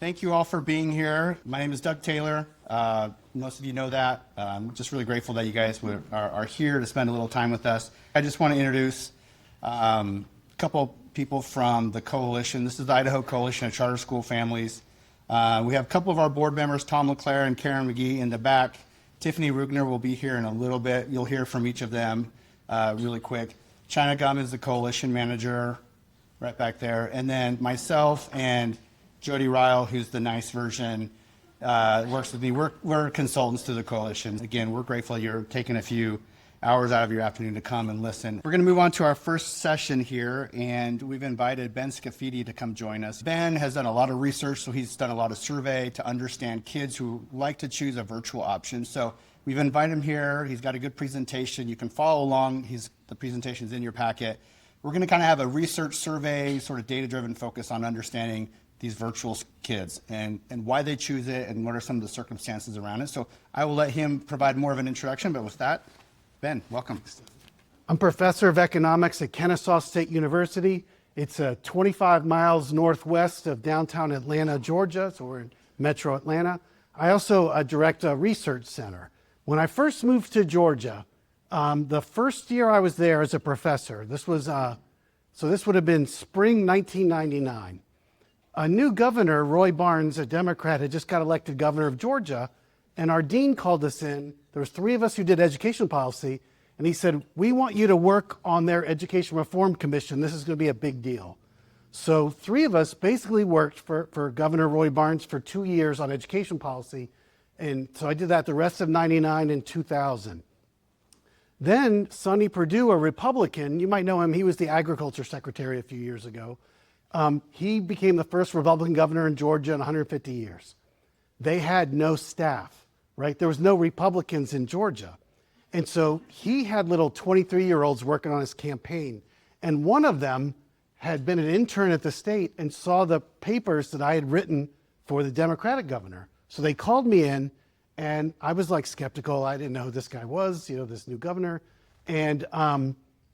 Thank you all for being here. My name is Doug Taylor. Most of you know that. I'm just really grateful that you guys are here to spend a little time with us. I just want to introduce a couple people from the coalition. This is the Idaho Coalition of Charter School Families. We have a couple of our board members, Tom LeClaire and Karen McGee, in the back. Tiffany Rugner will be here in a little bit. You'll hear from each of them really quick. China Gum is the coalition manager right back there. And then myself and Jody Ryle, who's the nice version, works with me. We're consultants to the coalition. Again, we're grateful you're taking a few hours out of your afternoon to come and listen. We're going to move on to our first session here, and we've invited Ben Scafidi to come join us. Ben has done a lot of research, so he's done a lot of survey to understand kids who like to choose a virtual option. So we've invited him here. He's got a good presentation. You can follow along. The presentation's in your packet. We're going to kind of have a research survey, sort of data-driven focus on understanding these virtual kids and why they choose it and what are some of the circumstances around it. So I will let him provide more of an introduction, but with that, Ben, welcome. I'm professor of economics at Kennesaw State University. It's 25 miles northwest of downtown Atlanta, Georgia, so we're in metro Atlanta. I also direct a research center. When I first moved to Georgia, the first year I was there as a professor, this would have been spring 1999. A new governor, Roy Barnes, a Democrat, had just got elected governor of Georgia, and our dean called us in. There was 3 of us who did education policy, and he said, we want you to work on their education reform commission. This is going to be a big deal. So 3 of us basically worked for Governor Roy Barnes for 2 years on education policy, and so I did that the rest of 99 and 2000. Then Sonny Perdue, a Republican, you might know him, he was the agriculture secretary a few years ago. He became the first Republican governor in Georgia in 150 years. They had no staff, right? There was no Republicans in Georgia. And so he had little 23-year-olds working on his campaign. And one of them had been an intern at the state and saw the papers that I had written for the Democratic governor. So they called me in, and I was like skeptical. I didn't know who this guy was, this new governor. And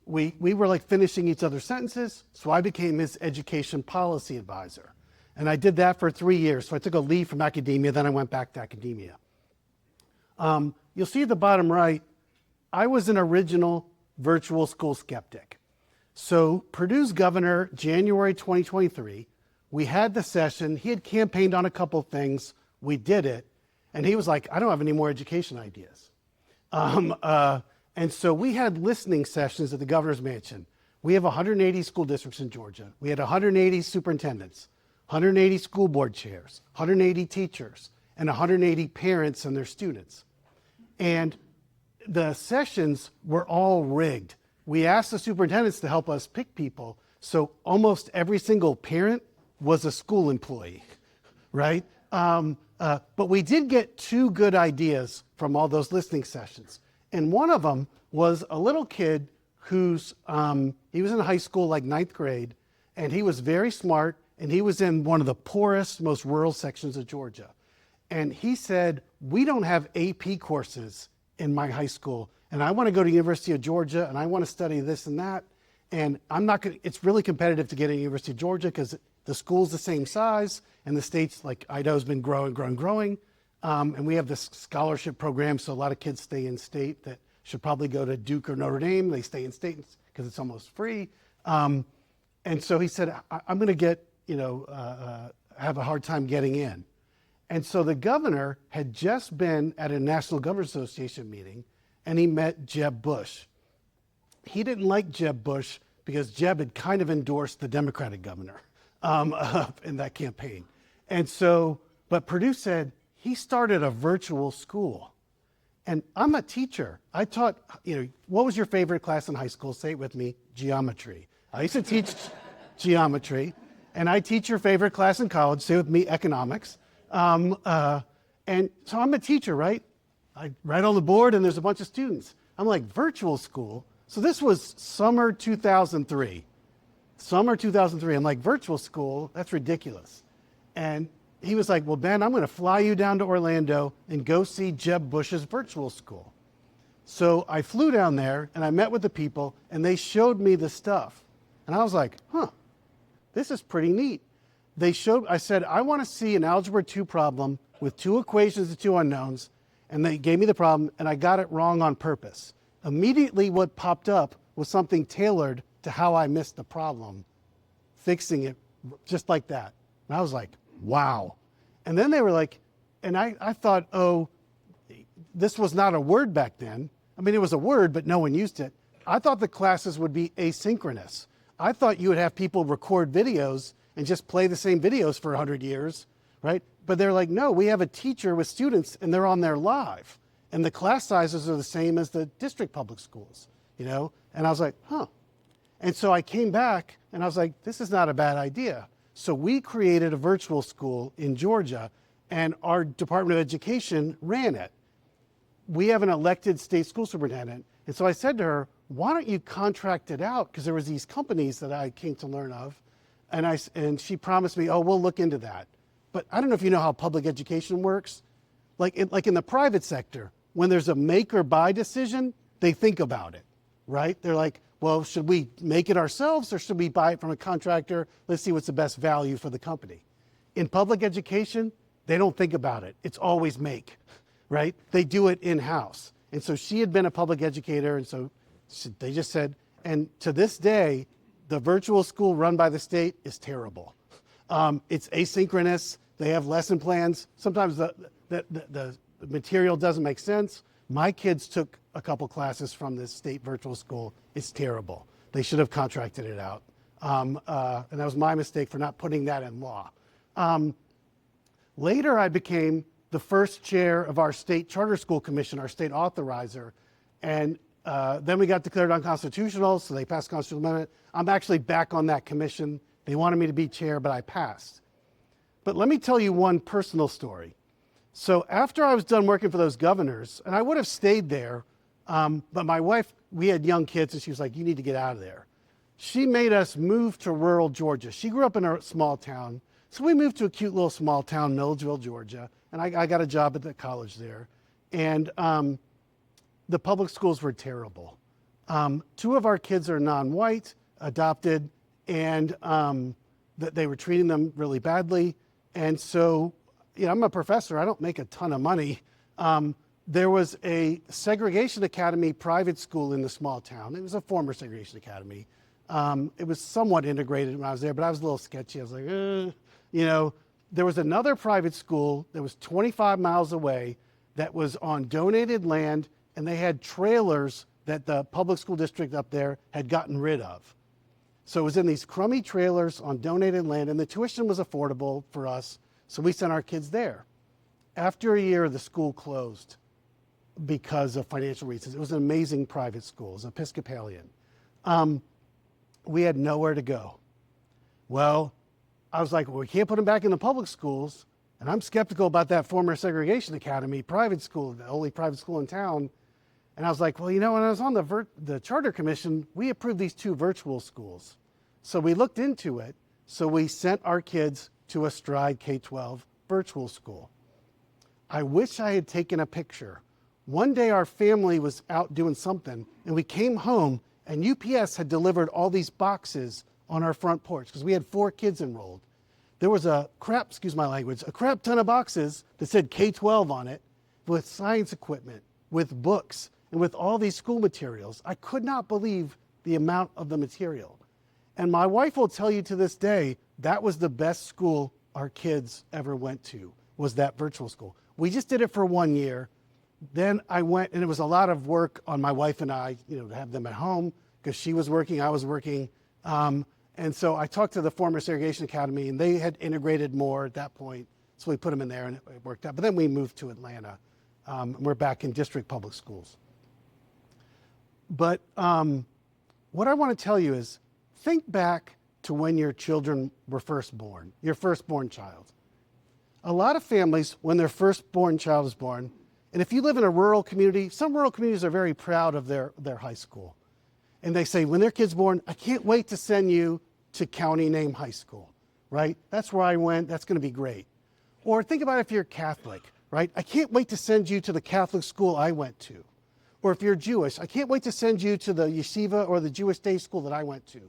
we were like finishing each other's sentences, so I became his education policy advisor. And I did that for 3 years. So I took a leave from academia, then I went back to academia. You'll see at the bottom right, I was an original virtual school skeptic. So Purdue's governor, January 2023, we had the session. He had campaigned on a couple things. We did it. And he was like, I don't have any more education ideas. And so we had listening sessions at the governor's mansion. We have 180 school districts in Georgia. We had 180 superintendents, 180 school board chairs, 180 teachers, and 180 parents and their students. And the sessions were all rigged. We asked the superintendents to help us pick people, so almost every single parent was a school employee, right? But we did get 2 good ideas from all those listening sessions. And one of them was a little kid he was in high school, like 9th grade, and he was very smart, and he was in one of the poorest, most rural sections of Georgia. And he said, we don't have AP courses in my high school, and I want to go to University of Georgia, and I want to study this and that, and it's really competitive to get into University of Georgia because the school's the same size, and the state's like Idaho's been growing. And we have this scholarship program, so a lot of kids stay in state that should probably go to Duke or Notre Dame. They stay in state because it's almost free. And so he said, I'm going to have a hard time getting in. And so the governor had just been at a National Governors Association meeting, and he met Jeb Bush. He didn't like Jeb Bush because Jeb had kind of endorsed the Democratic governor in that campaign. And so, but Perdue said, he started a virtual school. And I'm a teacher. I taught, what was your favorite class in high school? Say it with me, geometry. I used to teach geometry. And I teach your favorite class in college, say with me, economics. And so I'm a teacher, right? I write on the board and there's a bunch of students. I'm like, virtual school? So this was summer 2003. I'm like, virtual school? That's ridiculous. And he was like, well, Ben, I'm going to fly you down to Orlando and go see Jeb Bush's virtual school. So I flew down there and I met with the people and they showed me the stuff. And I was like, this is pretty neat. I said, I want to see an algebra 2 problem with 2 equations and 2 unknowns. And they gave me the problem, and I got it wrong on purpose. Immediately what popped up was something tailored to how I missed the problem, fixing it just like that. And I was like, wow. And then they were like, and I thought, oh, this was not a word back then. I mean, it was a word, but no one used it. I thought the classes would be asynchronous. I thought you would have people record videos and just play the same videos for 100 years, right? But they're like, no, we have a teacher with students and they're on there live. And the class sizes are the same as the district public schools, you know? And I was like, huh. And so I came back and I was like, this is not a bad idea. So we created a virtual school in Georgia and our Department of Education ran it. We have an elected state school superintendent. And so I said to her, why don't you contract it out? Because there was these companies that I came to learn of. And she promised me, oh, we'll look into that. But I don't know if you know how public education works. Like in the private sector, when there's a make or buy decision, they think about it, right? They're like, well, should we make it ourselves or should we buy it from a contractor? Let's see what's the best value for the company. In public education, they don't think about it. It's always make, right? They do it in-house. And so she had been a public educator, and so they just said, and to this day, the virtual school run by the state is terrible. It's asynchronous. They have lesson plans. Sometimes the material doesn't make sense. My kids took a couple classes from this state virtual school. It's terrible. They should have contracted it out. And that was my mistake for not putting that in law. Later, I became the first chair of our state charter school commission, our state authorizer. And then we got declared unconstitutional, so they passed a constitutional amendment. I'm actually back on that commission. They wanted me to be chair, but I passed. But let me tell you one personal story. So after I was done working for those governors, and I would have stayed there, but my wife, we had young kids, and she was like, you need to get out of there. She made us move to rural Georgia. She grew up in a small town. So we moved to a cute little small town, Milledgeville, Georgia, and I got a job at the college there. And the public schools were terrible. 2 of our kids are non-white, adopted, and that they were treating them really badly. And so, you know, I'm a professor. I don't make a ton of money. There was a segregation academy private school in the small town. It was a former segregation academy. It was somewhat integrated when I was there, but I was a little sketchy. I was like, you know, there was another private school that was 25 miles away that was on donated land, and they had trailers that the public school district up there had gotten rid of. So it was in these crummy trailers on donated land, and the tuition was affordable for us, so we sent our kids there. After a year, the school closed because of financial reasons. It was an amazing private school. It was Episcopalian. We had nowhere to go. Well, I was like, well, we can't put them back in the public schools, and I'm skeptical about that former segregation academy private school, the only private school in town. And I was like, well, you know, when I was on the charter commission, we approved these 2 virtual schools. So we looked into it. So we sent our kids to a Stride K-12 virtual school. I wish I had taken a picture. One day our family was out doing something, and we came home, and UPS had delivered all these boxes on our front porch because we had 4 kids enrolled. There was a crap ton of boxes that said K-12 on it with science equipment, with books, and with all these school materials. I could not believe the amount of the material. And my wife will tell you to this day, that was the best school our kids ever went to, was that virtual school. We just did it for 1 year. Then I went, and it was a lot of work on my wife and I, you know, to have them at home because she was working, I was working. And so I talked to the former segregation academy, and they had integrated more at that point. So we put them in there, and it worked out. But then we moved to Atlanta. We're back in district public schools. But what I want to tell you is, think back to when your children were first born, your firstborn child. A lot of families, when their firstborn child is born, and if you live in a rural community, some rural communities are very proud of their high school. And they say, when their kid's born, I can't wait to send you to county name high school, right? That's where I went. That's going to be great. Or think about if you're Catholic, right? I can't wait to send you to the Catholic school I went to. Or if you're Jewish, I can't wait to send you to the yeshiva or the Jewish day school that I went to.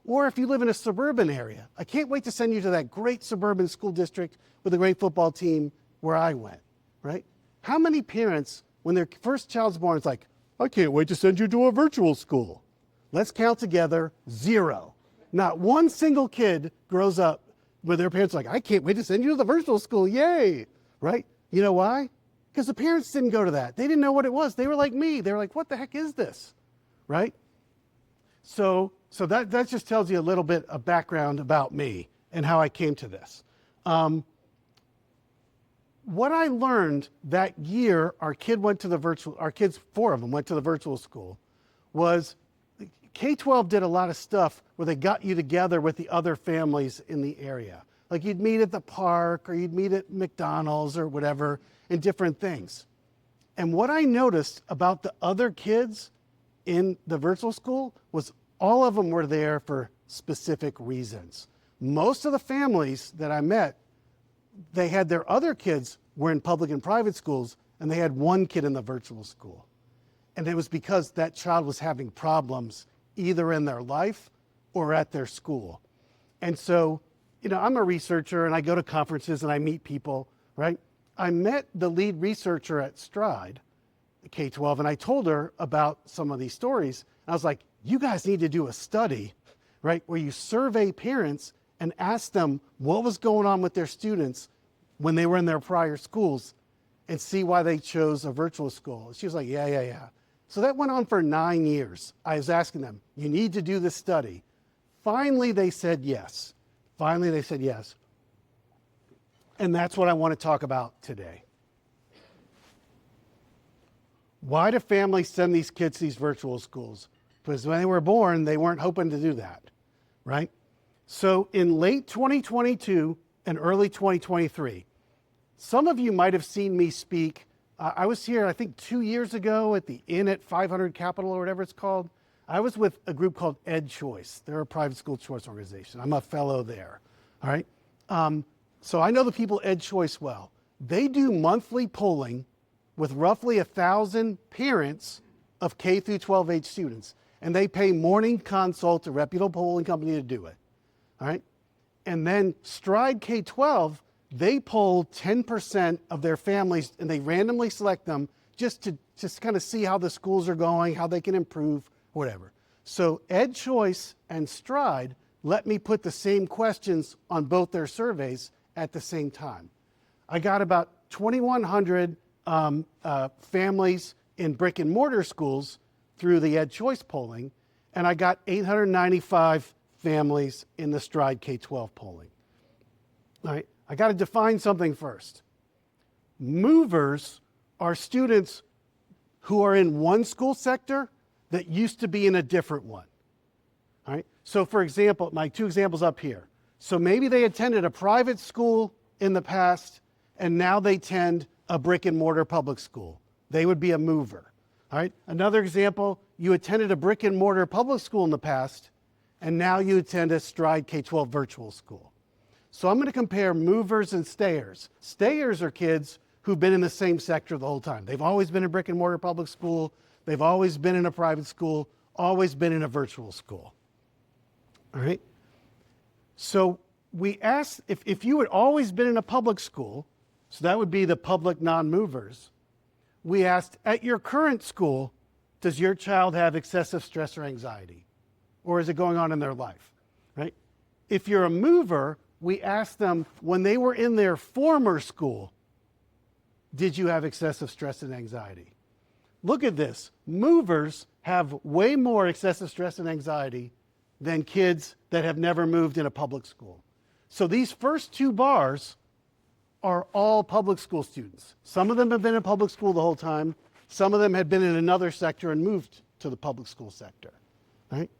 Or if you live in a suburban area, I can't wait to send you to that great suburban school district with a great football team where I went, right? How many parents, when their first child's born, it's like, I can't wait to send you to a virtual school. Let's count together, 0. Not one single kid grows up where their parents are like, I can't wait to send you to the virtual school, yay, right? You know why? Because the parents didn't go to that. They didn't know what it was. They were like me. They were like, what the heck is this, right? So that just tells you a little bit of background about me and how I came to this. What I learned that year, our kids, 4 of them went to the virtual school, was K-12 did a lot of stuff where they got you together with the other families in the area. Like you'd meet at the park or you'd meet at McDonald's or whatever and different things. And what I noticed about the other kids in the virtual school was all of them were there for specific reasons. Most of the families that I met, they had their other kids were in public and private schools, and they had one kid in the virtual school. And it was because that child was having problems either in their life or at their school. And so, I'm a researcher, and I go to conferences, and I meet people, right? I met the lead researcher at Stride, K-12, and I told her about some of these stories. I was like, you guys need to do a study, right, where you survey parents and ask them what was going on with their students when they were in their prior schools and see why they chose a virtual school. She was like, yeah. So that went on for 9 years. I was asking them, you need to do this study. Finally, they said yes. And that's what I want to talk about today. Why do families send these kids to these virtual schools? Because when they were born, they weren't hoping to do that, right? So in late 2022 and early 2023, some of you might have seen me speak. I was here, I think, 2 years ago at the Inn at 500 Capital or whatever it's called. I was with a group called EdChoice. They're a private school choice organization. I'm a fellow there, all right? So I know the people at EdChoice well. They do monthly polling with roughly 1,000 parents of K through 12 age students. And they pay Morning Consult, a reputable polling company, to do it. All right? And then Stride K-12, they poll 10% of their families, and they randomly select them just to kind of see how the schools are going, how they can improve, whatever. So EdChoice and Stride let me put the same questions on both their surveys at the same time. I got about 2,100 families in brick and mortar schools through the EdChoice polling, and I got 895 families in the Stride K-12 polling. All right, I got to define something first. Movers are students who are in one school sector that used to be in a different one. All right, so for example, my 2 examples up here. So maybe they attended a private school in the past, and now they attend a brick and mortar public school. They would be a mover. All right. Another example, you attended a brick and mortar public school in the past, and now you attend a Stride K-12 virtual school. So I'm going to compare movers and stayers. Stayers are kids who've been in the same sector the whole time. They've always been in a brick and mortar public school. They've always been in a private school, always been in a virtual school. All right. So we asked, if you had always been in a public school, so that would be the public non-movers, we asked, at your current school, does your child have excessive stress or anxiety? Or is it going on in their life, right? If you're a mover, we asked them, when they were in their former school, did you have excessive stress and anxiety? Look at this. Movers have way more excessive stress and anxiety than kids that have never moved in a public school. So these first 2 bars are all public school students. Some of them have been in public school the whole time. Some of them had been in another sector and moved to the public school sector, right?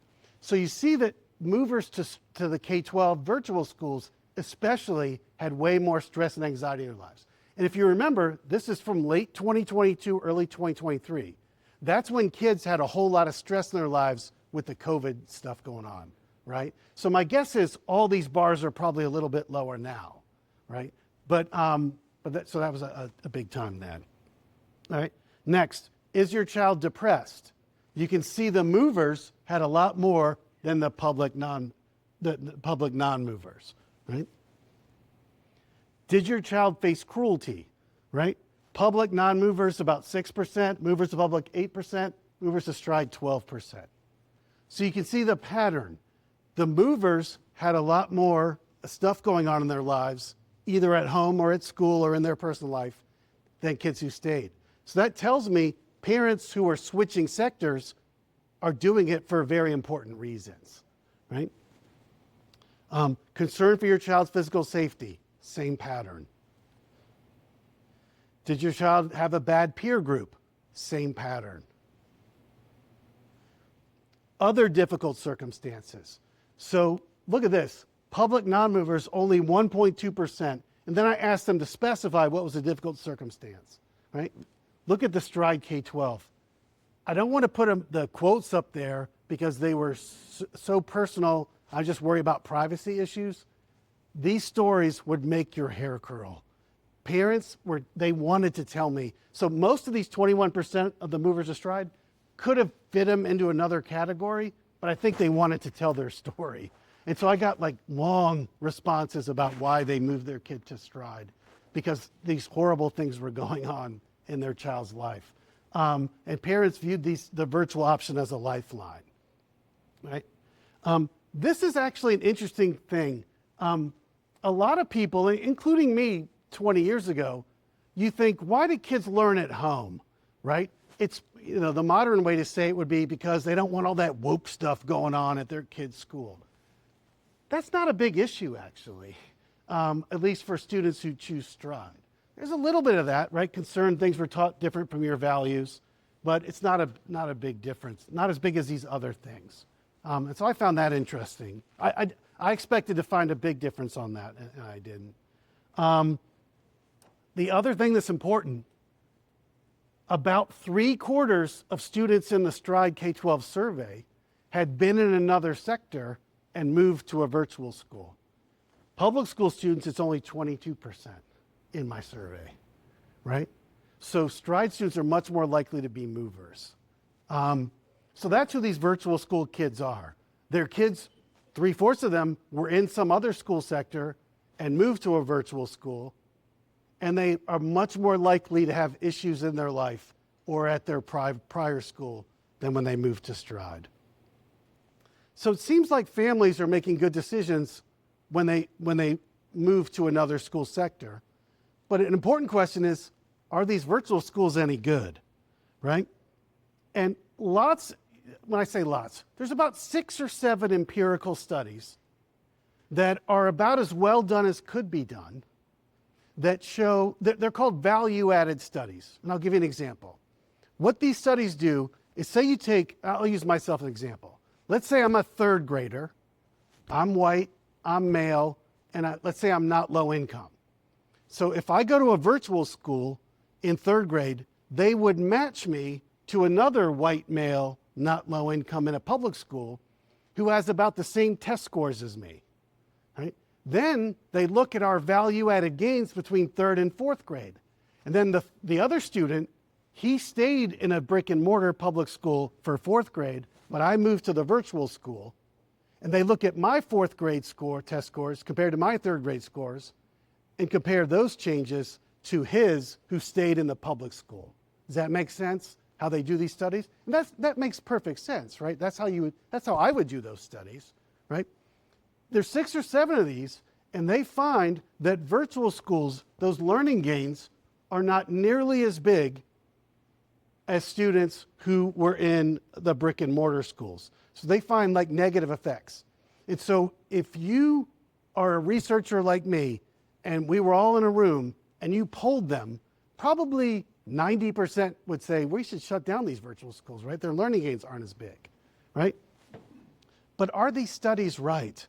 So you see that movers to the K-12 virtual schools especially had way more stress and anxiety in their lives. And if you remember, this is from late 2022, early 2023. That's when kids had a whole lot of stress in their lives with the COVID stuff going on, right? So my guess is all these bars are probably a little bit lower now, right? So that was a big time then. All right. Next, is your child depressed? You can see the movers had a lot more than the public non-movers, right? Did your child face cruelty, right? Public non-movers about 6%, movers to public 8%, movers to stride 12%. So you can see the pattern. The movers had a lot more stuff going on in their lives, either at home or at school or in their personal life, than kids who stayed. So that tells me parents who are switching sectors are doing it for very important reasons, right? Concern for your child's physical safety, same pattern. Did your child have a bad peer group? Same pattern. Other difficult circumstances. So look at this. Public non-movers, only 1.2%. And then I asked them to specify what was a difficult circumstance, right? Look at the Stride K-12. I don't want to put the quotes up there because they were so personal. I just worry about privacy issues. These stories would make your hair curl. Parents they wanted to tell me. So most of these 21% of the movers of Stride could have fit them into another category, but I think they wanted to tell their story. And so I got like long responses about why they moved their kid to Stride, because these horrible things were going on in their child's life. And parents viewed the virtual option as a lifeline, right? This is actually an interesting thing. A lot of people, including me 20 years ago, you think, why do kids learn at home, right? It's, the modern way to say it would be because they don't want all that woke stuff going on at their kid's school. That's not a big issue, actually, at least for students who choose Stride. There's a little bit of that, right? Concerned things were taught different from your values, but it's not a big difference, not as big as these other things. And so I found that interesting. I expected to find a big difference on that, and I didn't. The other thing that's important, about 3/4 of students in the Stride K-12 survey had been in another sector and moved to a virtual school. Public school students, it's only 22% in my survey, right? So Stride students are much more likely to be movers. So that's who these virtual school kids are. Their kids, 3/4 of them were in some other school sector and moved to a virtual school, and they are much more likely to have issues in their life or at their prior school than when they moved to Stride. So it seems like families are making good decisions when they move to another school sector. But an important question is, are these virtual schools any good, right? And when I say lots, there's about 6 or 7 empirical studies that are about as well done as could be done that show, they're called value-added studies. And I'll give you an example. What these studies do is, say you take, I'll use myself as an example. Let's say I'm a 3rd grader, I'm white, I'm male, and let's say I'm not low income. So if I go to a virtual school in 3rd grade, they would match me to another white male, not low income, in a public school who has about the same test scores as me, right? Then they look at our value-added gains between 3rd and 4th grade. And then the other student, he stayed in a brick and mortar public school for 4th grade, but I moved to the virtual school. And they look at my 4th grade test scores compared to my 3rd grade scores and compare those changes to his who stayed in the public school. Does that make sense, how they do these studies? And that makes perfect sense, right? That's how I would do those studies, right? There's 6 or 7 of these, and they find that virtual schools, those learning gains, are not nearly as big as students who were in the brick and mortar schools. So they find like negative effects. And so if you are a researcher like me, and we were all in a room, and you polled them, probably 90% would say, we should shut down these virtual schools, right? Their learning gains aren't as big, right? But are these studies right?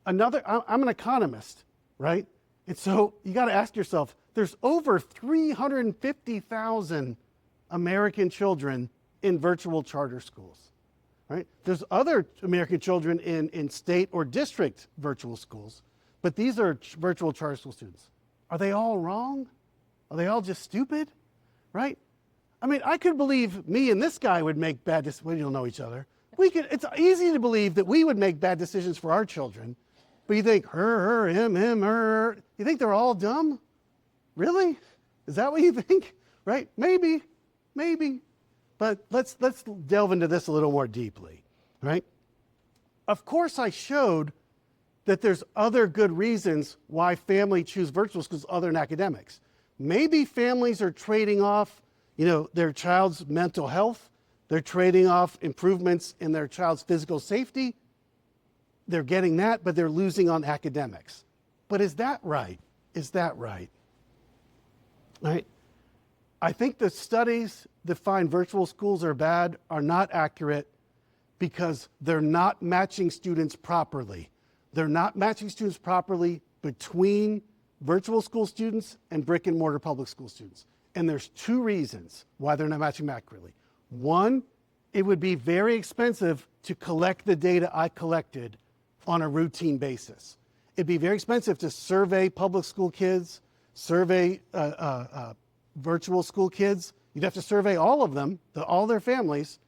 I'm an economist, right? And so you got to ask yourself, there's over 350,000 American children in virtual charter schools, right? There's other American children in state or district virtual schools, but these are virtual charter school students. Are they all wrong? Are they all just stupid, right? I mean, I could believe me and this guy would make bad decisions. We don't know each other. it's easy to believe that we would make bad decisions for our children, but you think her, him, her. You think they're all dumb? Really? Is that what you think? Right? Maybe. But let's delve into this a little more deeply, right? Of course, I showed that there's other good reasons why families choose virtual schools other than academics. Maybe families are trading off, their child's mental health. They're trading off improvements in their child's physical safety. They're getting that, but they're losing on academics. But is that right? Right? I think the studies that find virtual schools are bad are not accurate because they're not matching students properly. They're not matching students properly between virtual school students and brick and mortar public school students. And there's two reasons why they're not matching them accurately. One, it would be very expensive to collect the data I collected on a routine basis. It'd be very expensive to survey public school kids, survey virtual school kids. You'd have to survey all of them, all their families,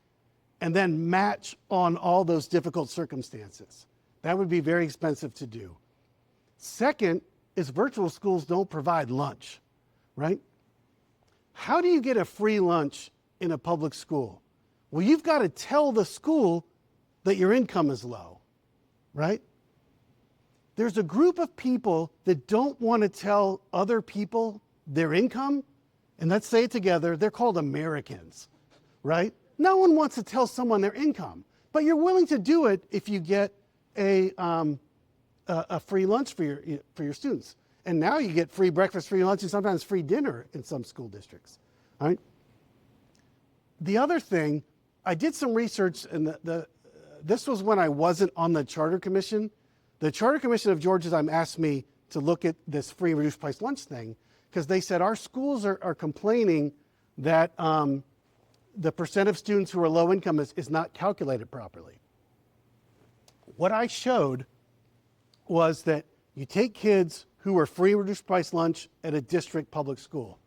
and then match on all those difficult circumstances. That would be very expensive to do. Second is virtual schools don't provide lunch, right? How do you get a free lunch in a public school? Well, you've got to tell the school that your income is low, right? There's a group of people that don't want to tell other people their income, and let's say it together, they're called Americans, right? No one wants to tell someone their income, but you're willing to do it if you get a free lunch for your students. And now you get free breakfast, free lunch, and sometimes free dinner in some school districts, all right? The other thing, I did some research, and this was when I wasn't on the Charter Commission. The Charter Commission of Georgia asked me to look at this free reduced price lunch thing because they said our schools are complaining that the percent of students who are low income is not calculated properly. What I showed was that you take kids who are free reduced price lunch at a district public school,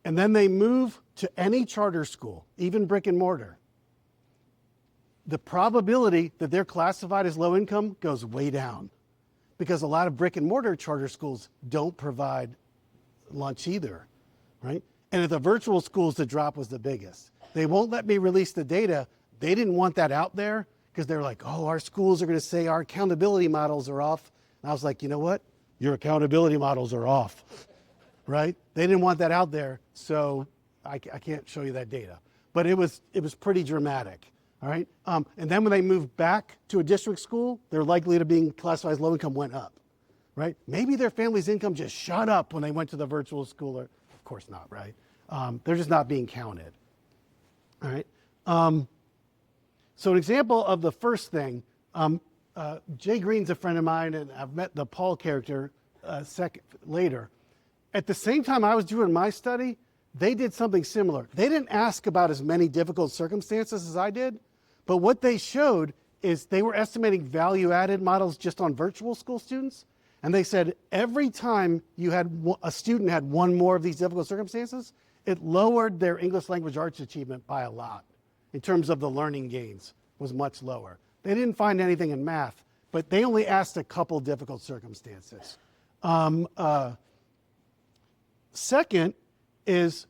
and then they move to any charter school, even brick and mortar. The probability that they're classified as low income goes way down because a lot of brick and mortar charter schools don't provide lunch either, right? And at the virtual schools, the drop was the biggest. They won't let me release the data. They didn't want that out there because they're like, oh, our schools are going to say our accountability models are off. And I was like, you know what? Your accountability models are off, right? They didn't want that out there, so I can't show you that data. But it was pretty dramatic, all right? And then when they moved back to a district school, their likelihood of being classified as low income went up, right? Maybe their family's income just shot up when they went to the virtual school. Of course not, right? They're just not being counted, all right? So an example of the first thing, Jay Green's a friend of mine, and I've met the Paul character later. At the same time I was doing my study, they did something similar. They didn't ask about as many difficult circumstances as I did, but what they showed is they were estimating value-added models just on virtual school students, and they said every time you had a student had one more of these difficult circumstances, it lowered their English language arts achievement by a lot in terms of the learning gains was much lower. They didn't find anything in math, but they only asked a couple difficult circumstances. Second is,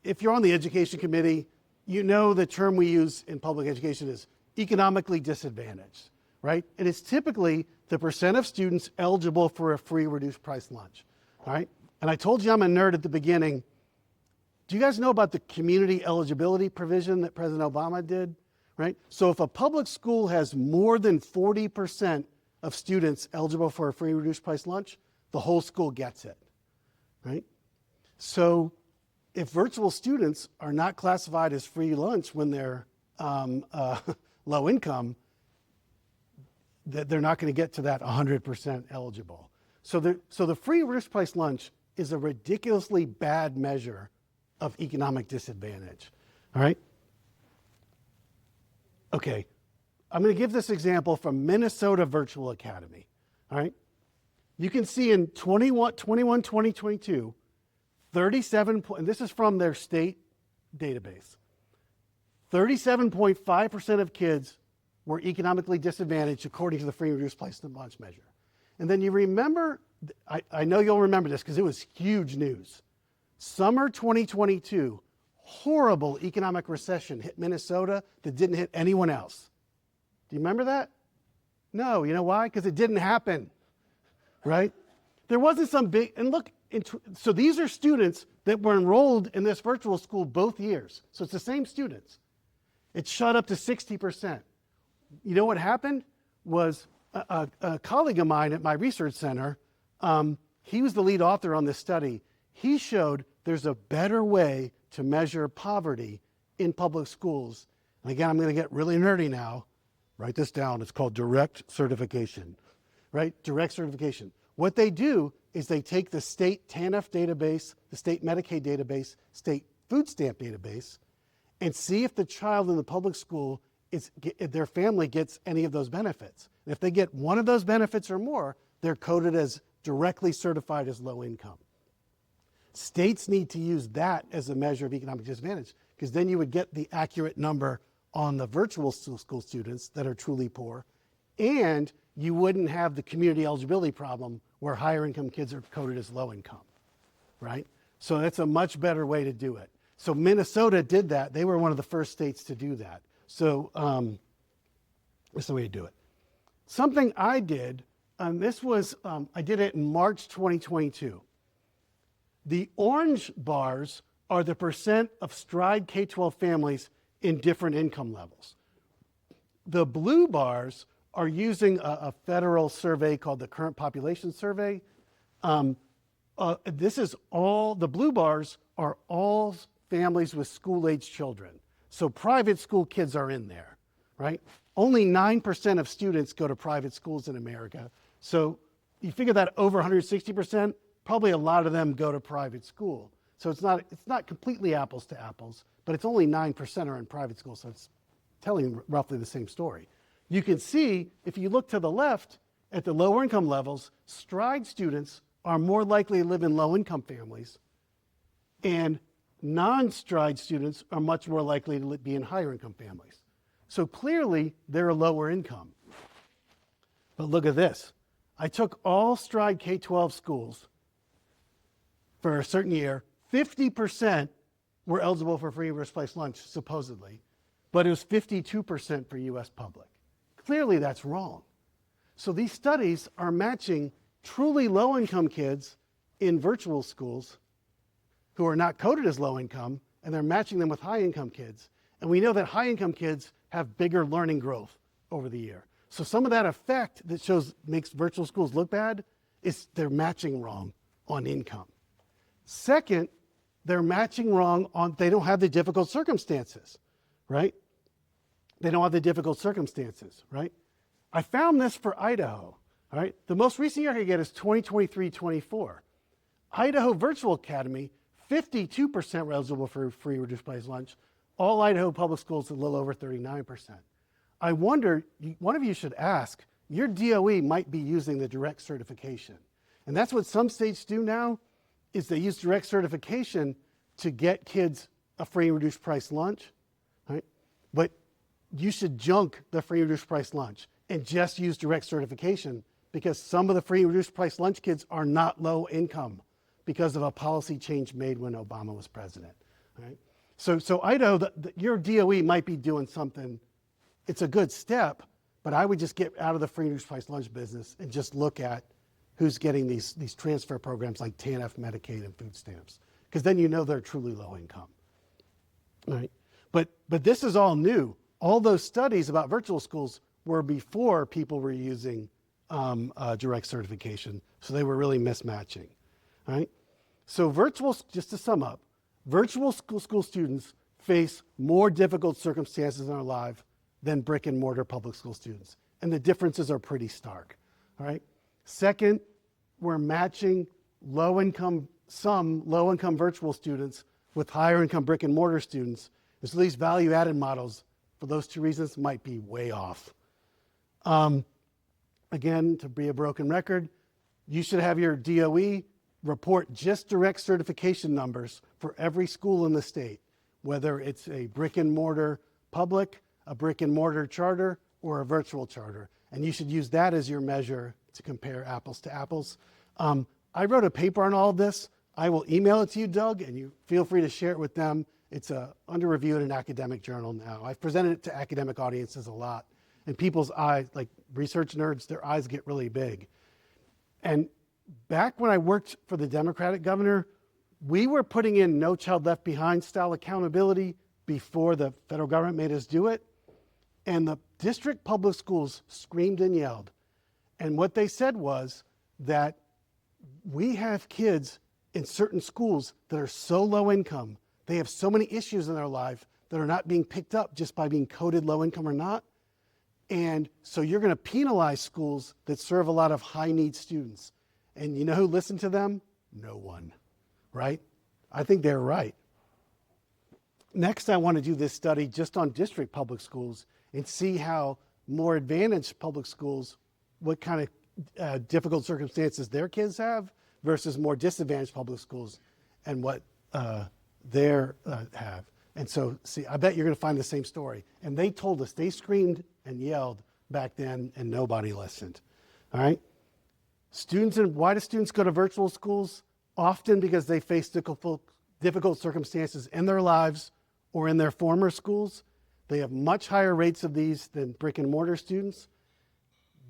if you're on the education committee, you know the term we use in public education is economically disadvantaged, right? And it's typically the percent of students eligible for a free reduced price lunch, all right? And I told you I'm a nerd at the beginning. Do you guys know about the community eligibility provision that President Obama did? Right? So if a public school has more than 40% of students eligible for a free reduced price lunch, the whole school gets it, right? So if virtual students are not classified as free lunch when they're low income, they're not going to get to that 100% eligible. So the free reduced price lunch is a ridiculously bad measure of economic disadvantage, all right? Okay, I'm going to give this example from Minnesota Virtual Academy, all right? You can see in 2022, 37, and this is from their state database, 37.5% of kids were economically disadvantaged according to the free and reduced price lunch measure. And then you remember, I know you'll remember this because it was huge news. Summer 2022, horrible economic recession hit Minnesota that didn't hit anyone else. Do you remember that? No, you know why? Because it didn't happen, right? There wasn't some big, and look, so these are students that were enrolled in this virtual school both years. So it's the same students. It shot up to 60%. You know what happened was a colleague of mine at my research center, he was the lead author on this study. He showed there's a better way to measure poverty in public schools. And again, I'm going to get really nerdy now. Write this down. It's called direct certification, right? Direct certification. What they do is they take the state TANF database, the state Medicaid database, state food stamp database, and see if the child in the public school, if their family gets any of those benefits. And if they get one of those benefits or more, they're coded as directly certified as low income. States need to use that as a measure of economic disadvantage, because then you would get the accurate number on the virtual school students that are truly poor, and you wouldn't have the community eligibility problem where higher income kids are coded as low income, right? So that's a much better way to do it. So Minnesota did that. They were one of the first states to do that. So that's the way to do it. Something I did, this was, I did it in March 2022. The orange bars are the percent of Stride K-12 families in different income levels. The blue bars are using a federal survey called the Current Population Survey. This is all, the blue bars are all families with school-age children. So private school kids are in there, right? Only 9% of students go to private schools in America. So you figure that over 160%, probably a lot of them go to private school. So it's not completely apples to apples, but it's only 9% are in private schools. So it's telling roughly the same story. You can see, if you look to the left at the lower income levels, Stride students are more likely to live in low income families, and non-Stride students are much more likely to be in higher income families. So clearly, they're a lower income. But look at this. I took all Stride K-12 schools for a certain year. 50% were eligible for free reduced price lunch, supposedly, but it was 52% for U.S. public. Clearly, that's wrong. So these studies are matching truly low-income kids in virtual schools who are not coded as low income, and they're matching them with high-income kids. And we know that high-income kids have bigger learning growth over the year. So some of that effect that makes virtual schools look bad is they're matching wrong on income. Second, they're matching wrong on, they don't have the difficult circumstances, right? They don't have the difficult circumstances, right? I found this for Idaho, all right? The most recent year I could get is 2023-24. Idaho Virtual Academy, 52% were eligible for free reduced price lunch. All Idaho public schools, a little over 39%. I wonder, one of you should ask, your DOE might be using the direct certification. And that's what some states do now, is they use direct certification to get kids a free and reduced price lunch, right? But you should junk the free and reduced price lunch and just use direct certification, because some of the free and reduced price lunch kids are not low income because of a policy change made when Obama was president, right? So Idaho, your DOE might be doing something. It's a good step, but I would just get out of the free and reduced price lunch business and just look at who's getting these transfer programs like TANF, Medicaid, and food stamps, because then you know they're truly low income, right? But this is all new. All those studies about virtual schools were before people were using direct certification, so they were really mismatching, right? So just to sum up, virtual school students face more difficult circumstances in their life than brick and mortar public school students, and the differences are pretty stark, all right? Second, we're matching some low-income virtual students with higher-income brick and mortar students. So these value-added models, for those two reasons, might be way off. Again, to be a broken record, you should have your DOE report just direct certification numbers for every school in the state, whether it's a brick and mortar public, a brick and mortar charter, or a virtual charter. And you should use that as your measure to compare apples to apples. I wrote a paper on all of this. I will email it to you, Doug, and you feel free to share it with them. It's under review in an academic journal now. I've presented it to academic audiences a lot. And people's eyes, like research nerds, their eyes get really big. And back when I worked for the Democratic governor, we were putting in No Child Left Behind style accountability before the federal government made us do it. And the district public schools screamed and yelled. And what they said was that we have kids in certain schools that are so low income, they have so many issues in their life that are not being picked up just by being coded low income or not. And so you're going to penalize schools that serve a lot of high need students. And you know who listened to them? No one, right? I think they're right. Next, I want to do this study just on district public schools and see how more advantaged public schools, what kind of difficult circumstances their kids have versus more disadvantaged public schools and what they have. And so, see, I bet you're going to find the same story. And they told us, they screamed and yelled back then, and nobody listened. All right? Why do students go to virtual schools? Often because they face difficult circumstances in their lives or in their former schools. They have much higher rates of these than brick and mortar students.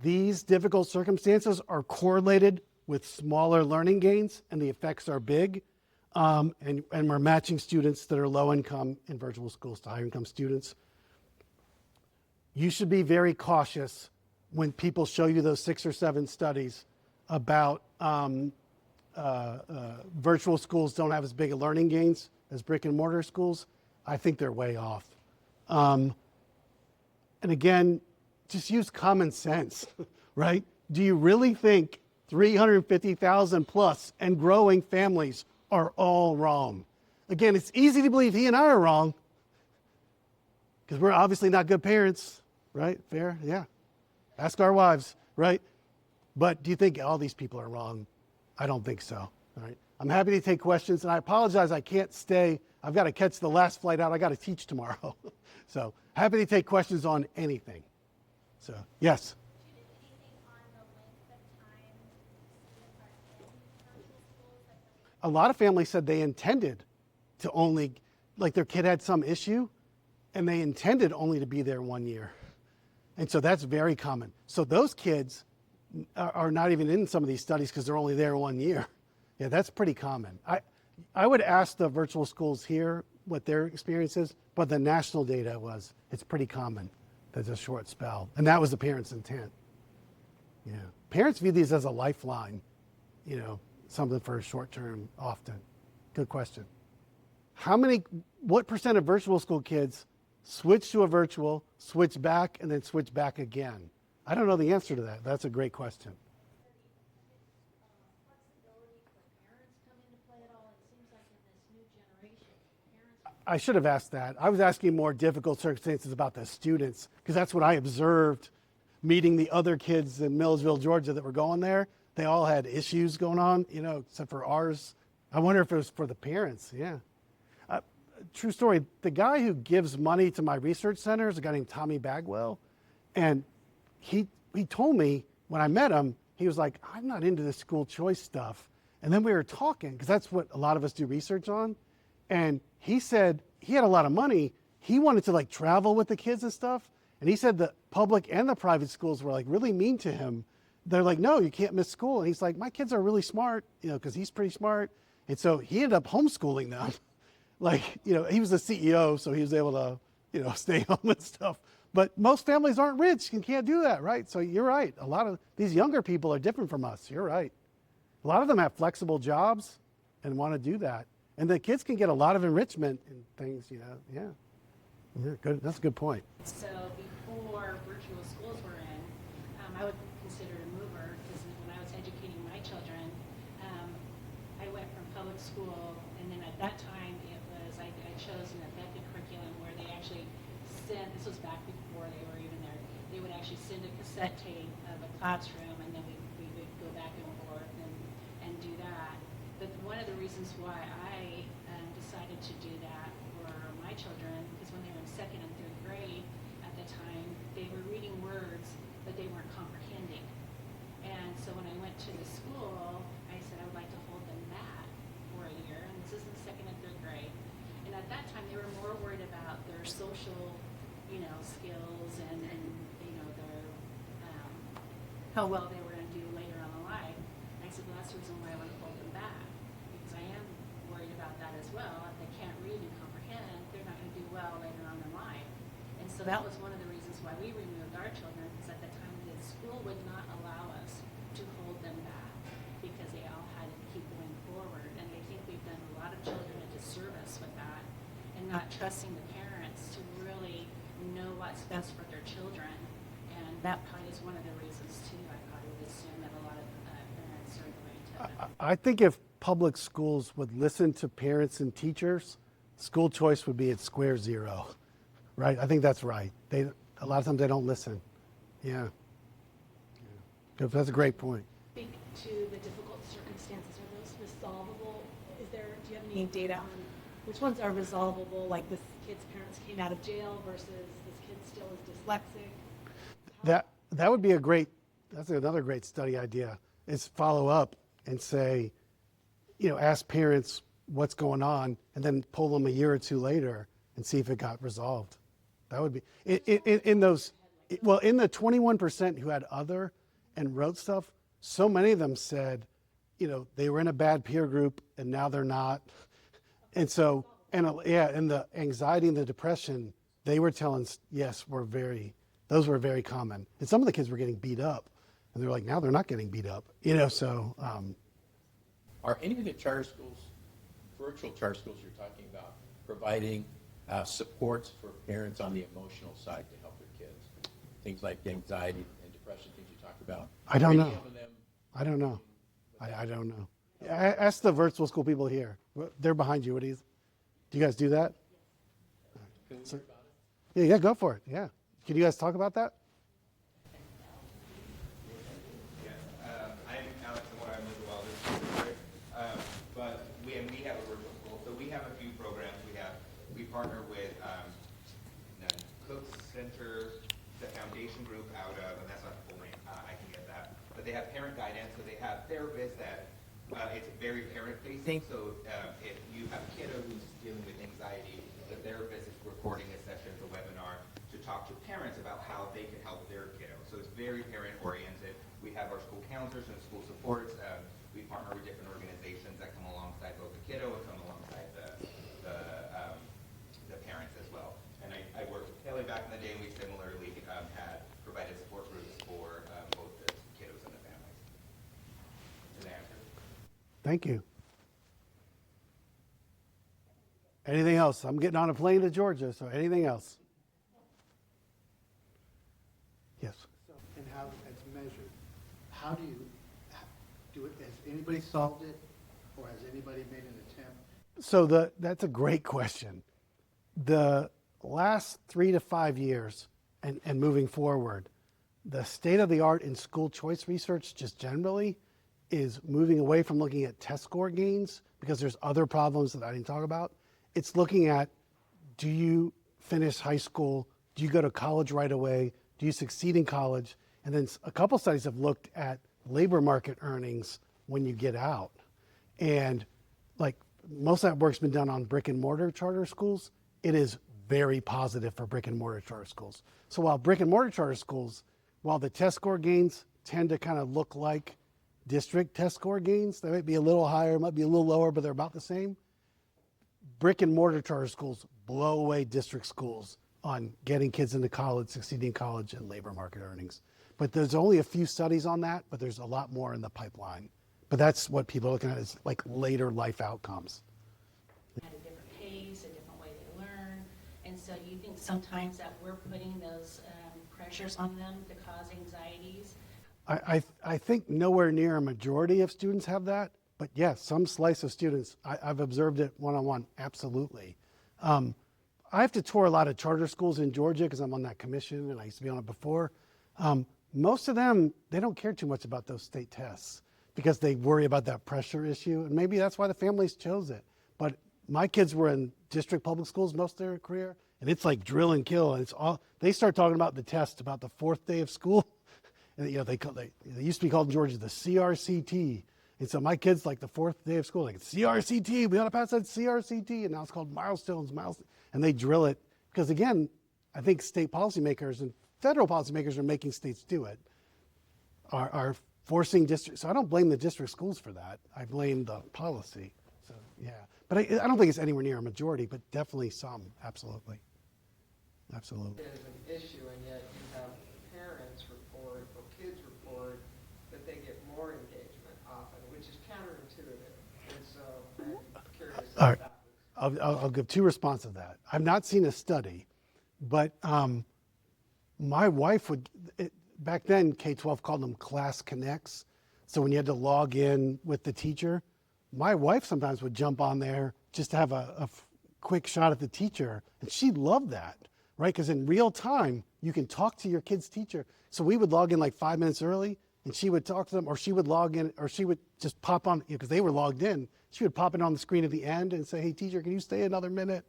These difficult circumstances are correlated with smaller learning gains, and the effects are big. And we're matching students that are low income in virtual schools to higher income students. You should be very cautious when people show you those 6 or 7 studies about virtual schools don't have as big a learning gains as brick and mortar schools. I think they're way off. And again, just use common sense, right? Do you really think 350,000 plus and growing families are all wrong? Again, it's easy to believe he and I are wrong because we're obviously not good parents, right? Fair? Yeah. Ask our wives, right? But do you think all these people are wrong? I don't think so. All right. I'm happy to take questions, and I apologize I can't stay. I've got to catch the last flight out. I got to teach tomorrow. So happy to take questions on anything. So, yes? Do you do anything on the length of time students are in virtual schools? Like, A lot of families said they intended to only, like their kid had some issue, and they intended only to be there 1 year. And so that's very common. So those kids are not even in some of these studies because they're only there 1 year. Yeah, that's pretty common. I would ask the virtual schools here what their experience is, but the national data was it's pretty common. That's a short spell. And that was the parents' intent. Yeah. Parents view these as a lifeline, something for a short term often. Good question. What percent of virtual school kids switch to a virtual, switch back, and then switch back again? I don't know the answer to that. That's a great question. flexibility for parents come into play at all? It seems like in this new generation, parents. I should have asked that. I was asking more difficult circumstances about the students because that's what I observed meeting the other kids in Milledgeville, Georgia that were going there. They all had issues going on, except for ours. I wonder if it was for the parents. Yeah. True story. The guy who gives money to my research center is a guy named Tommy Bagwell. And he told me when I met him, he was like, I'm not into this school choice stuff. And then we were talking, because that's what a lot of us do research on. And he said he had a lot of money. He wanted to travel with the kids and stuff. And he said the public and the private schools were really mean to him. They're like, no, you can't miss school. And he's like, my kids are really smart, because he's pretty smart. And so he ended up homeschooling them. He was the CEO, so he was able to, stay home and stuff. But most families aren't rich and can't do that, right? So you're right. A lot of these younger people are different from us. You're right. A lot of them have flexible jobs and want to do that. And the kids can get a lot of enrichment and things, Yeah, good. That's a good point. So before virtual schools were in, I would consider a mover because when I was educating my children, I went from public school, and then at that time it was I chose an effective curriculum where they actually sent. This was back before they were even there. They would actually send a cassette tape of a classroom, and then we would go back and forth and do that. But one of the reasons why I decided to do that for my children, because when they were in second and third grade at the time, they were reading words, but they weren't comprehending. And so when I went to the school, I said I would like to hold them back for a year, and this is in second and third grade. And at that time, they were more worried about their social, skills and their how well they were going to do later on in life. And I said, well, that's the reason why I want to hold them back, because I am worried about that as well. If they can't read and comprehend, they're not going to do well later on in life. And so that was one of the reasons why we removed our children, because at the time the school would not allow us to hold them back, because they all had to keep going forward. And I think we've done a lot of children a disservice with that, and not trusting the parents to really know what's best for their children. And that probably is one of the reasons too, I probably would assume that a lot of parents are going to. I think if public schools would listen to parents and teachers, school choice would be at square zero, right? I think that's right. A lot of times they don't listen. Yeah. That's a great point. Speak to the difficult circumstances. Are those resolvable? Do you have any data on which ones are resolvable, like this kid's parents came out of jail versus this kid still is dyslexic? That would be that's another great study idea, is follow up and say, ask parents what's going on, and then pull them a year or two later and see if it got resolved. That would be, in the 21% who had other and wrote stuff, so many of them said, they were in a bad peer group and now they're not. And so, and the anxiety and the depression, they were telling, yes, those were very common. And some of the kids were getting beat up, and they're like, now they're not getting beat up, so. Are any of the charter schools, virtual charter schools you're talking about, providing supports for parents on the emotional side to help their kids? Things like anxiety and depression, things you talked about. I don't know. Any of them- I don't know. I don't know. Ask the virtual school people here. They're behind you. Do you guys do that? Can we So- hear about it? Yeah, go for it. Yeah. Can you guys talk about that? I'm Alex, and what I'm with the Wilderness District. But we have a virtual school, so we have a few programs. We partner with the Cook Center, the foundation group out of, and that's not the full name, I can get that. But they have parent guidance, so they have therapists that, it's very parent-facing. So if you have a kiddo who's dealing with anxiety, the therapist is recording a session, a webinar, to talk to parents about how they can help their kiddo. So it's very parent-oriented. We have our school counselors and school supports. We partner with different organizations that come alongside both the kiddo and come alongside the parents as well. And I worked with Kelly back in the day, and we similarly had provided support groups for both the kiddos and the families. Does that answer? Thank you. Anything else? I'm getting on a plane to Georgia, so anything else? Yes. And how it's measured. How do you do it? Has anybody solved it, or has anybody made an attempt? So that's a great question. The last 3 to 5 years and moving forward, the state of the art in school choice research just generally is moving away from looking at test score gains, because there's other problems that I didn't talk about. It's looking at, do you finish high school? Do you go to college right away? Do you succeed in college? And then a couple studies have looked at labor market earnings when you get out. And like most of that work's been done on brick and mortar charter schools. It is very positive for brick and mortar charter schools. So while brick and mortar charter schools, while the test score gains tend to kind of look like district test score gains, they might be a little higher, might be a little lower, but they're about the same. Brick and mortar charter schools blow away district schools on getting kids into college, succeeding in college, and labor market earnings. But there's only a few studies on that, but there's a lot more in the pipeline. But that's what people are looking at, is like later life outcomes. At a different pace, a different way they learn. And so you think sometimes that we're putting those pressures on them to cause anxieties? I think nowhere near a majority of students have that, but yes, some slice of students, I've observed it one-on-one, absolutely. I have to tour a lot of charter schools in Georgia because I'm on that commission and I used to be on it before. Most of them, they don't care too much about those state tests because they worry about that pressure issue, and maybe that's why the families chose it. But My kids were in district public schools most of their career, and it's like drill and kill. And it's all they start talking about the test about the fourth day of school. And, they used to be called in Georgia the CRCT. And so my kids, like the fourth day of school, like CRCT, we ought to pass that CRCT. And now it's called milestones. And they drill it because, again, I think state policymakers and federal policymakers are making states do it, are forcing districts. So I don't blame the district schools for that. I blame the policy. So, yeah. But I don't think it's anywhere near a majority, but definitely some. Absolutely. Absolutely. It is an issue, and yet you have parents report or kids report that they get more engagement often, which is counterintuitive. And so I'm curious All right. about that. I'll give two responses to that. I've not seen a study, but my wife would, back then K-12 called them class connects. So when you had to log in with the teacher, my wife sometimes would jump on there just to have a quick shot at the teacher. And she loved that, right? Because in real time, you can talk to your kid's teacher. So we would log in like 5 minutes early, and she would talk to them, or she would log in, or she would just pop on, because they were logged in. She would pop it on the screen at the end and say, hey, teacher, can you stay another minute?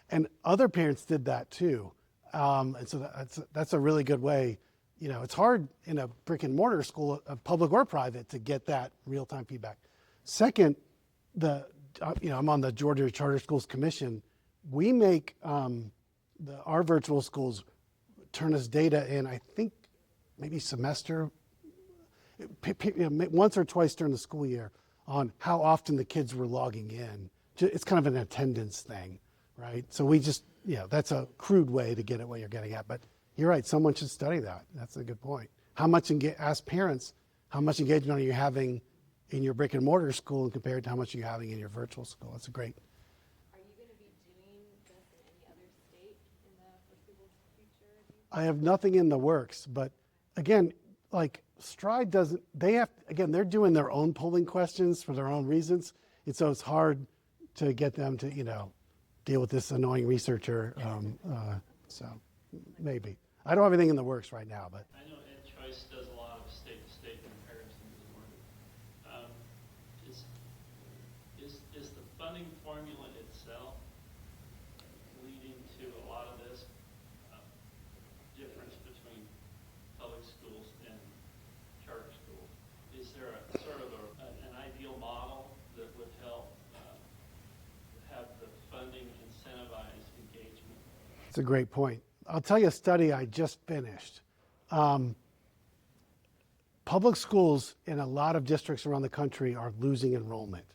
And other parents did that too. And so that's a really good way. You know, it's hard in a brick and mortar school, public or private, to get that real-time feedback. Second, I'm on the Georgia Charter Schools Commission. We make our virtual schools turn us data in, I think, maybe semester, once or twice during the school year, on how often the kids were logging in. It's kind of an attendance thing, right? So we just, that's a crude way to get at what you're getting at. But you're right, someone should study that. That's a good point. Ask parents, how much engagement are you having in your brick and mortar school compared to how much are you having in your virtual school? That's a great. Are you going to be doing this in any other state in the foreseeable future? I have nothing in the works, but again, like Stride doesn't, they're doing their own polling questions for their own reasons. And so it's hard to get them to, deal with this annoying researcher. So maybe. I don't have anything in the works right now, but. I know EdChoice does a lot of state-to-state comparisons as well. Is the funding formula itself leading to a lot of this difference between public schools and charter schools? Is there a sort of an ideal model that would help have the funding incentivize engagement? That's a great point. I'll tell you a study I just finished. Public schools in a lot of districts around the country are losing enrollment,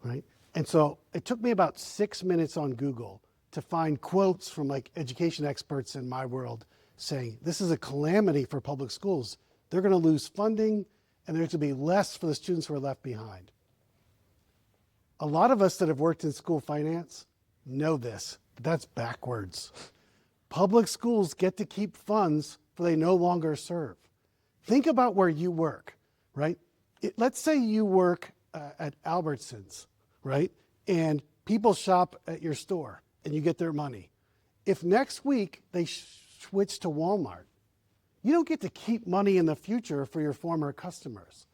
right? And so it took me about 6 minutes on Google to find quotes from like education experts in my world saying, this is a calamity for public schools. They're going to lose funding, and there's going to be less for the students who are left behind. A lot of us that have worked in school finance know this, but that's backwards. Public schools get to keep funds for they no longer serve. Think about where you work, right? Let's say you work at Albertsons, right? And people shop at your store and you get their money. If next week they switch to Walmart, you don't get to keep money in the future for your former customers.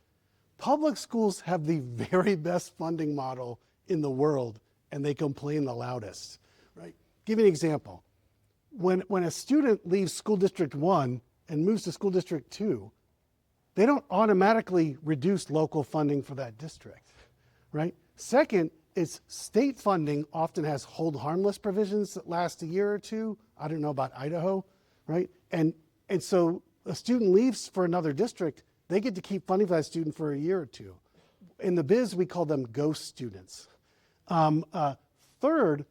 Public schools have the very best funding model in the world, and they complain the loudest, right? Give you an example. When a student leaves school district 1 and moves to school district 2, they don't automatically reduce local funding for that district, right? Second, is state funding often has hold harmless provisions that last a year or two. I don't know about Idaho, right? And so a student leaves for another district, they get to keep funding for that student for a year or two. In the biz, we call them ghost students. Third,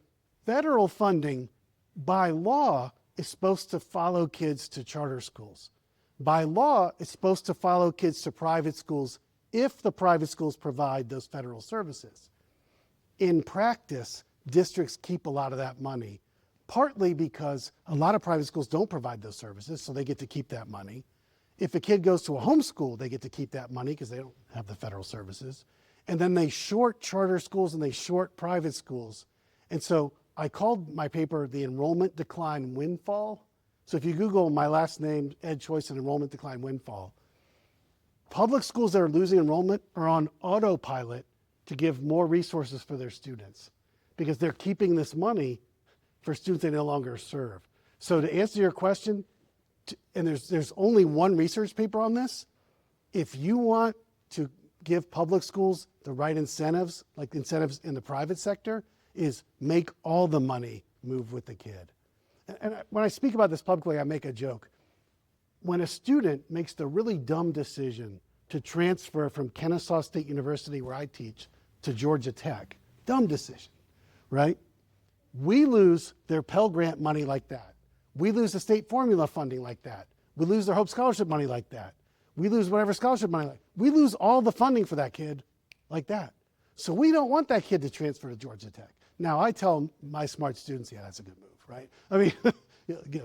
federal funding by law is supposed to follow kids to charter schools. By law, it's supposed to follow kids to private schools if the private schools provide those federal services. In practice, districts keep a lot of that money, partly because a lot of private schools don't provide those services, so they get to keep that money. If a kid goes to a homeschool, they get to keep that money because they don't have the federal services. And then they short charter schools and they short private schools. And so I called my paper the Enrollment Decline Windfall. So if you Google my last name, EdChoice, and Enrollment Decline Windfall, public schools that are losing enrollment are on autopilot to give more resources for their students. because they're keeping this money for students they no longer serve. So to answer your question, and there's only one research paper on this, if you want to give public schools the right incentives, like incentives in the private sector, is make all the money move with the kid. And when I speak about this publicly, I make a joke. When a student makes the really dumb decision to transfer from Kennesaw State University, where I teach, to Georgia Tech, dumb decision, right? We lose their Pell Grant money like that. We lose the state formula funding like that. We lose their Hope Scholarship money like that. We lose whatever scholarship money like. We lose all the funding for that kid like that. So we don't want that kid to transfer to Georgia Tech. Now I tell my smart students, yeah, that's a good move, right? I mean,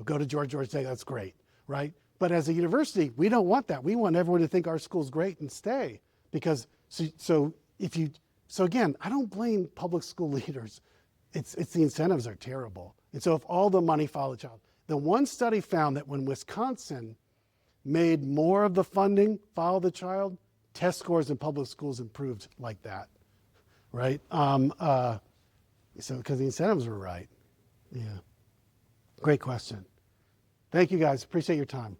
go to Georgia Tech, that's great, right? But as a university, we don't want that. We want everyone to think our school's great and stay. Because so again, I don't blame public school leaders. It's the incentives are terrible. And so if all the money followed the child, the one study found that when Wisconsin made more of the funding follow the child, test scores in public schools improved like that, right? So because the incentives were right. Yeah. Great question. Thank you guys. Appreciate your time.